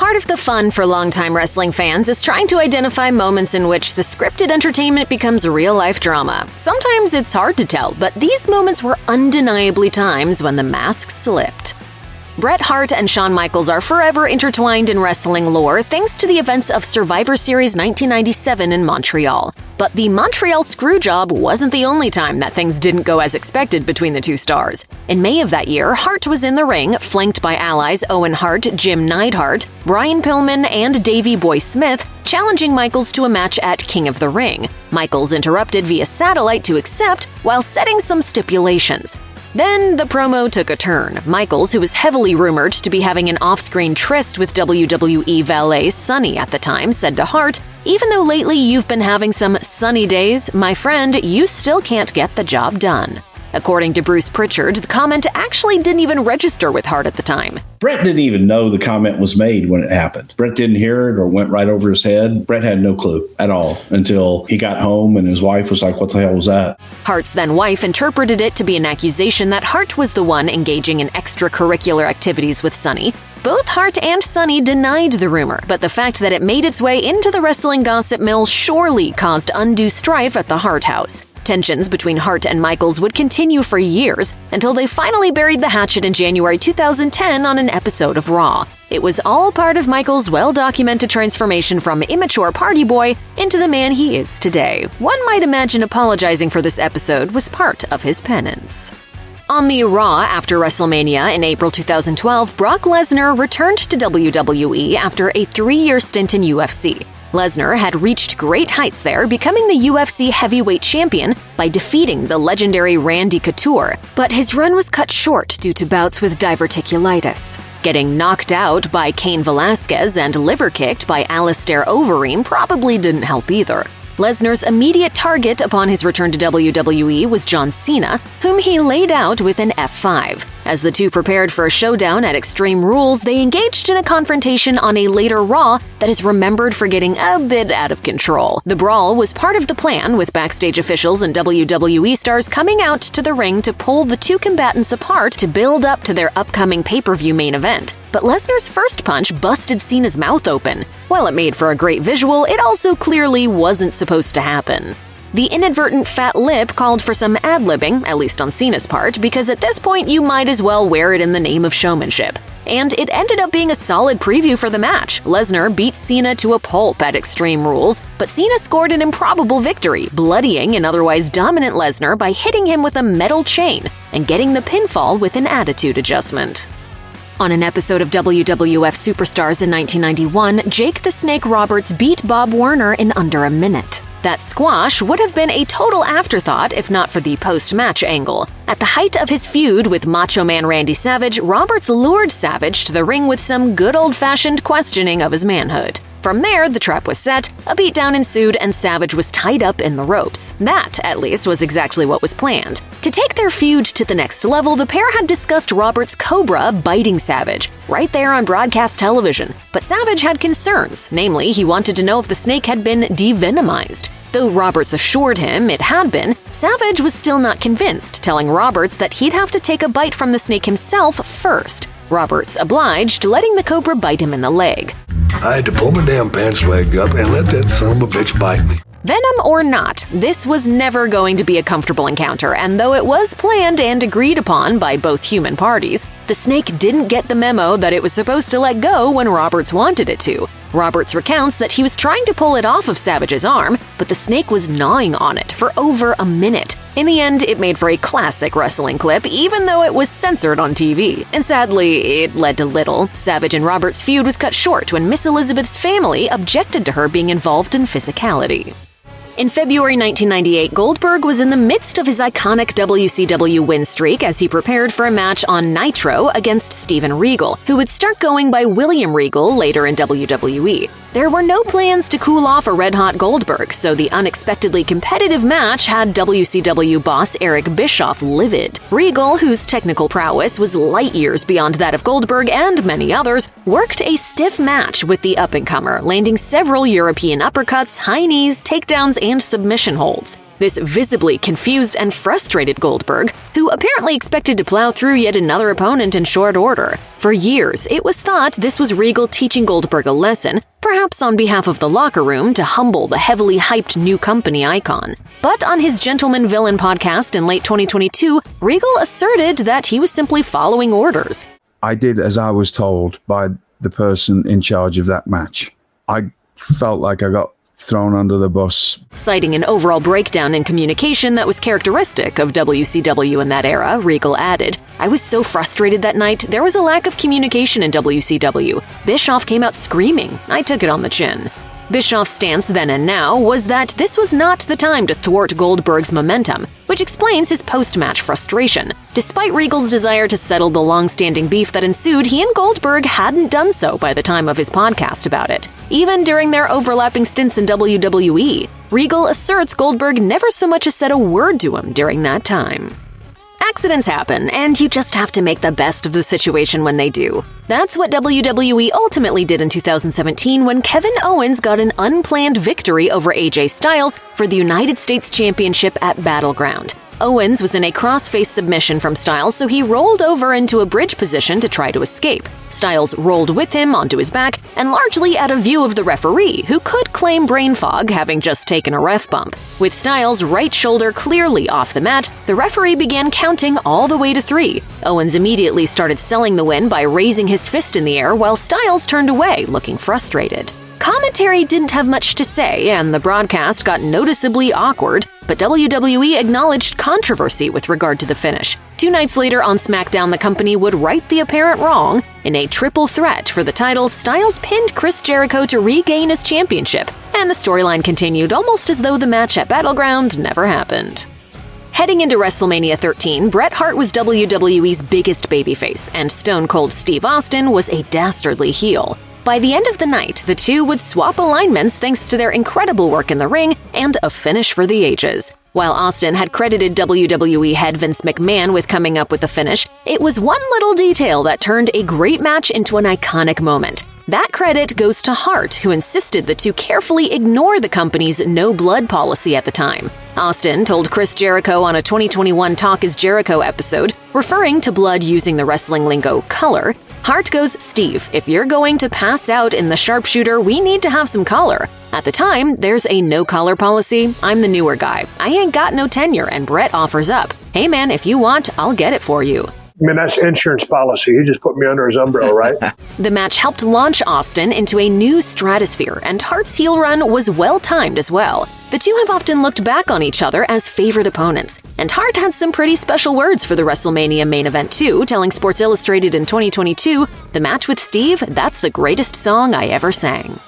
Part of the fun for longtime wrestling fans is trying to identify moments in which the scripted entertainment becomes real-life drama. Sometimes it's hard to tell, but these moments were undeniably times when the mask slipped. Bret Hart and Shawn Michaels are forever intertwined in wrestling lore thanks to the events of Survivor Series 1997 in Montreal. But the Montreal Screwjob wasn't the only time that things didn't go as expected between the two stars. In May of that year, Hart was in the ring, flanked by allies Owen Hart, Jim Neidhart, Brian Pillman, and Davey Boy Smith, challenging Michaels to a match at King of the Ring. Michaels interrupted via satellite to accept, while setting some stipulations. Then the promo took a turn. Michaels, who was heavily rumored to be having an off-screen tryst with WWE valet Sunny at the time, said to Hart, "Even though lately you've been having some sunny days, my friend, you still can't get the job done." According to Bruce Pritchard, the comment actually didn't even register with Hart at the time. Bret didn't even know the comment was made when it happened. Bret didn't hear it or went right over his head. Bret had no clue at all until he got home and his wife was like, "What the hell was that?" Hart's then-wife interpreted it to be an accusation that Hart was the one engaging in extracurricular activities with Sunny. Both Hart and Sunny denied the rumor, but the fact that it made its way into the wrestling gossip mill surely caused undue strife at the Hart house. Tensions between Hart and Michaels would continue for years until they finally buried the hatchet in January 2010 on an episode of Raw. It was all part of Michaels' well-documented transformation from immature party boy into the man he is today. One might imagine apologizing for this episode was part of his penance. On the Raw after WrestleMania in April 2012, Brock Lesnar returned to WWE after a 3-year stint in UFC. Lesnar had reached great heights there, becoming the UFC heavyweight champion by defeating the legendary Randy Couture, but his run was cut short due to bouts with diverticulitis. Getting knocked out by Cain Velasquez and liver-kicked by Alistair Overeem probably didn't help either. Lesnar's immediate target upon his return to WWE was John Cena, whom he laid out with an F5. As the two prepared for a showdown at Extreme Rules, they engaged in a confrontation on a later Raw that is remembered for getting a bit out of control. The brawl was part of the plan, with backstage officials and WWE stars coming out to the ring to pull the two combatants apart to build up to their upcoming pay-per-view main event. But Lesnar's first punch busted Cena's mouth open. While it made for a great visual, it also clearly wasn't supposed to happen. The inadvertent fat lip called for some ad-libbing, at least on Cena's part, because at this point you might as well wear it in the name of showmanship. And it ended up being a solid preview for the match. Lesnar beat Cena to a pulp at Extreme Rules, but Cena scored an improbable victory, bloodying an otherwise dominant Lesnar by hitting him with a metal chain and getting the pinfall with an attitude adjustment. On an episode of WWF Superstars in 1991, Jake the Snake Roberts beat Bob Werner in under a minute. That squash would have been a total afterthought if not for the post-match angle. At the height of his feud with Macho Man Randy Savage, Roberts lured Savage to the ring with some good old-fashioned questioning of his manhood. From there, the trap was set, a beatdown ensued, and Savage was tied up in the ropes. That, at least, was exactly what was planned. To take their feud to the next level, the pair had discussed Roberts' Cobra biting Savage, right there on broadcast television. But Savage had concerns, namely, he wanted to know if the snake had been devenomized. Though Roberts assured him it had been, Savage was still not convinced, telling Roberts that he'd have to take a bite from the snake himself first. Roberts obliged, letting the cobra bite him in the leg. I had to pull my damn pants leg up and let that son of a bitch bite me. Venom or not, this was never going to be a comfortable encounter, and though it was planned and agreed upon by both human parties, the snake didn't get the memo that it was supposed to let go when Roberts wanted it to. Roberts recounts that he was trying to pull it off of Savage's arm, but the snake was gnawing on it for over a minute. In the end, it made for a classic wrestling clip, even though it was censored on TV. And sadly, it led to little. Savage and Roberts' feud was cut short when Miss Elizabeth's family objected to her being involved in physicality. In February 1998, Goldberg was in the midst of his iconic WCW win streak as he prepared for a match on Nitro against Steven Regal, who would start going by William Regal later in WWE. There were no plans to cool off a red-hot Goldberg, so the unexpectedly competitive match had WCW boss Eric Bischoff livid. Regal, whose technical prowess was light years beyond that of Goldberg and many others, worked a stiff match with the up-and-comer, landing several European uppercuts, high knees, takedowns, and submission holds. This visibly confused and frustrated Goldberg, who apparently expected to plow through yet another opponent in short order. For years, it was thought this was Regal teaching Goldberg a lesson, perhaps on behalf of the locker room, to humble the heavily hyped new company icon. But on his Gentleman Villain podcast in late 2022, Regal asserted that he was simply following orders. I did as I was told by the person in charge of that match. I felt like I got thrown under the bus. Citing an overall breakdown in communication that was characteristic of WCW in that era, Regal added, "I was so frustrated that night, there was a lack of communication in WCW. Bischoff came out screaming. I took it on the chin." Bischoff's stance then and now was that this was not the time to thwart Goldberg's momentum, which explains his post-match frustration. Despite Regal's desire to settle the long-standing beef that ensued, he and Goldberg hadn't done so by the time of his podcast about it. Even during their overlapping stints in WWE, Regal asserts Goldberg never so much as said a word to him during that time. Accidents happen, and you just have to make the best of the situation when they do. That's what WWE ultimately did in 2017 when Kevin Owens got an unplanned victory over AJ Styles for the United States Championship at Battleground. Owens was in a cross-face submission from Styles, so he rolled over into a bridge position to try to escape. Styles rolled with him onto his back, and largely out of view of the referee, who could claim brain fog, having just taken a ref bump. With Styles' right shoulder clearly off the mat, the referee began counting all the way to 3. Owens immediately started selling the win by raising his fist in the air while Styles turned away, looking frustrated. Commentary didn't have much to say, and the broadcast got noticeably awkward, but WWE acknowledged controversy with regard to the finish. 2 nights later on SmackDown, the company would right the apparent wrong. In a triple threat for the title, Styles pinned Chris Jericho to regain his championship, and the storyline continued almost as though the match at Battleground never happened. Heading into WrestleMania 13, Bret Hart was WWE's biggest babyface, and Stone Cold Steve Austin was a dastardly heel. By the end of the night, the two would swap alignments thanks to their incredible work in the ring and a finish for the ages. While Austin had credited WWE head Vince McMahon with coming up with the finish, it was one little detail that turned a great match into an iconic moment. That credit goes to Hart, who insisted the two carefully ignore the company's no-blood policy at the time. Austin told Chris Jericho on a 2021 Talk is Jericho episode, referring to blood using the wrestling lingo color, Hart goes, "Steve, if you're going to pass out in the sharpshooter, we need to have some color. At the time, there's a no-collar policy. I'm the newer guy. I ain't got no tenure," and Bret offers up, "Hey man, if you want, I'll get it for you." I mean, that's insurance policy. He just put me under his umbrella, right? The match helped launch Austin into a new stratosphere, and Hart's heel run was well-timed as well. The two have often looked back on each other as favorite opponents, and Hart had some pretty special words for the WrestleMania main event too, telling Sports Illustrated in 2022, "The match with Steve, that's the greatest song I ever sang."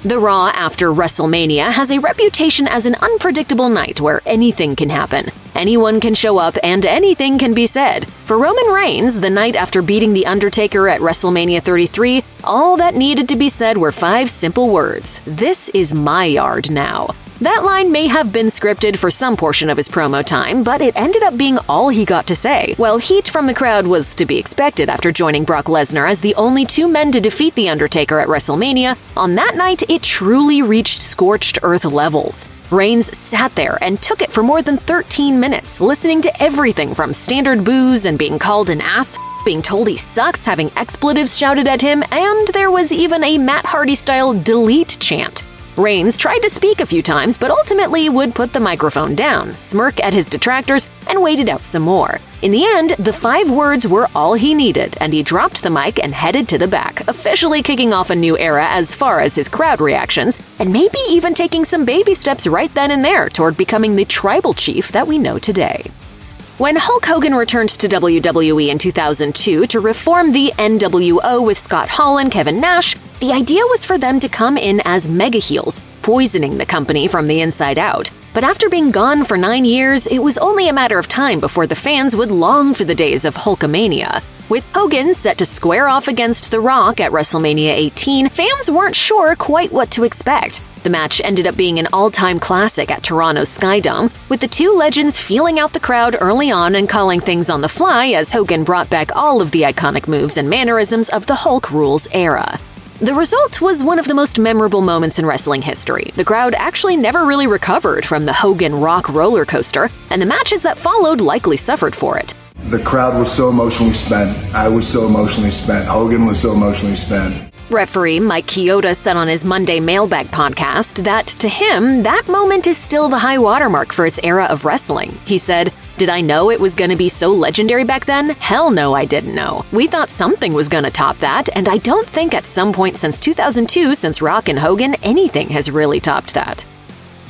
The Raw after WrestleMania has a reputation as an unpredictable night where anything can happen. Anyone can show up and anything can be said. For Roman Reigns, the night after beating The Undertaker at WrestleMania 33, all that needed to be said were 5 simple words: "This is my yard now." That line may have been scripted for some portion of his promo time, but it ended up being all he got to say. While heat from the crowd was to be expected after joining Brock Lesnar as the only 2 men to defeat The Undertaker at WrestleMania, on that night it truly reached scorched earth levels. Reigns sat there and took it for more than 13 minutes, listening to everything from standard boos and being called an ass, being told he sucks, having expletives shouted at him, and there was even a Matt Hardy-style delete chant. Reigns tried to speak a few times, but ultimately would put the microphone down, smirk at his detractors, and wait it out some more. In the end, the 5 words were all he needed, and he dropped the mic and headed to the back, officially kicking off a new era as far as his crowd reactions, and maybe even taking some baby steps right then and there toward becoming the tribal chief that we know today. When Hulk Hogan returned to WWE in 2002 to reform the NWO with Scott Hall and Kevin Nash, the idea was for them to come in as mega heels, poisoning the company from the inside out. But after being gone for 9 years, it was only a matter of time before the fans would long for the days of Hulkamania. With Hogan set to square off against The Rock at WrestleMania 18, fans weren't sure quite what to expect. The match ended up being an all-time classic at Toronto's Skydome, with the two legends feeling out the crowd early on and calling things on the fly as Hogan brought back all of the iconic moves and mannerisms of the Hulk Rules era. The result was one of the most memorable moments in wrestling history. The crowd actually never really recovered from the Hogan Rock roller coaster, and the matches that followed likely suffered for it. The crowd was so emotionally spent. I was so emotionally spent. Hogan was so emotionally spent. Referee Mike Chioda said on his Monday Mailbag podcast that, to him, that moment is still the high watermark for its era of wrestling. He said, "Did I know it was going to be so legendary back then? Hell no, I didn't know. We thought something was going to top that, and I don't think at some point since 2002, since Rock and Hogan, anything has really topped that."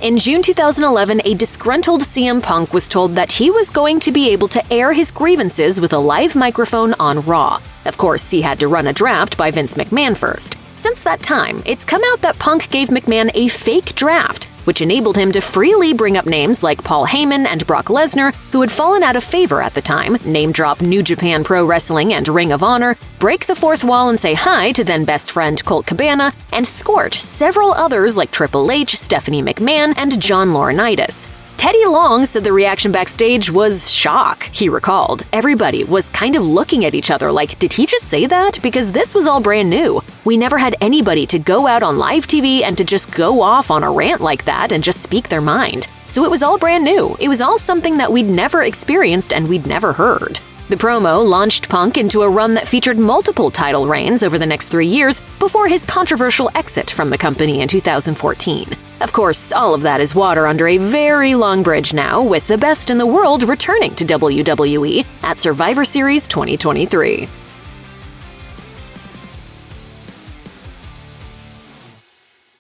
In June 2011, a disgruntled CM Punk was told that he was going to be able to air his grievances with a live microphone on Raw. Of course, he had to run a draft by Vince McMahon first. Since that time, it's come out that Punk gave McMahon a fake draft, which enabled him to freely bring up names like Paul Heyman and Brock Lesnar, who had fallen out of favor at the time, name drop New Japan Pro Wrestling and Ring of Honor, break the fourth wall and say hi to then best friend Colt Cabana, and scorch several others like Triple H, Stephanie McMahon, and John Laurinaitis. Teddy Long said the reaction backstage was shock, he recalled. Everybody was kind of looking at each other like, did he just say that? Because this was all brand new. We never had anybody to go out on live TV and to just go off on a rant like that and just speak their mind. So it was all brand new. It was all something that we'd never experienced and we'd never heard. The promo launched Punk into a run that featured multiple title reigns over the next 3 years before his controversial exit from the company in 2014. Of course, all of that is water under a very long bridge now, with the best in the world returning to WWE at Survivor Series 2023.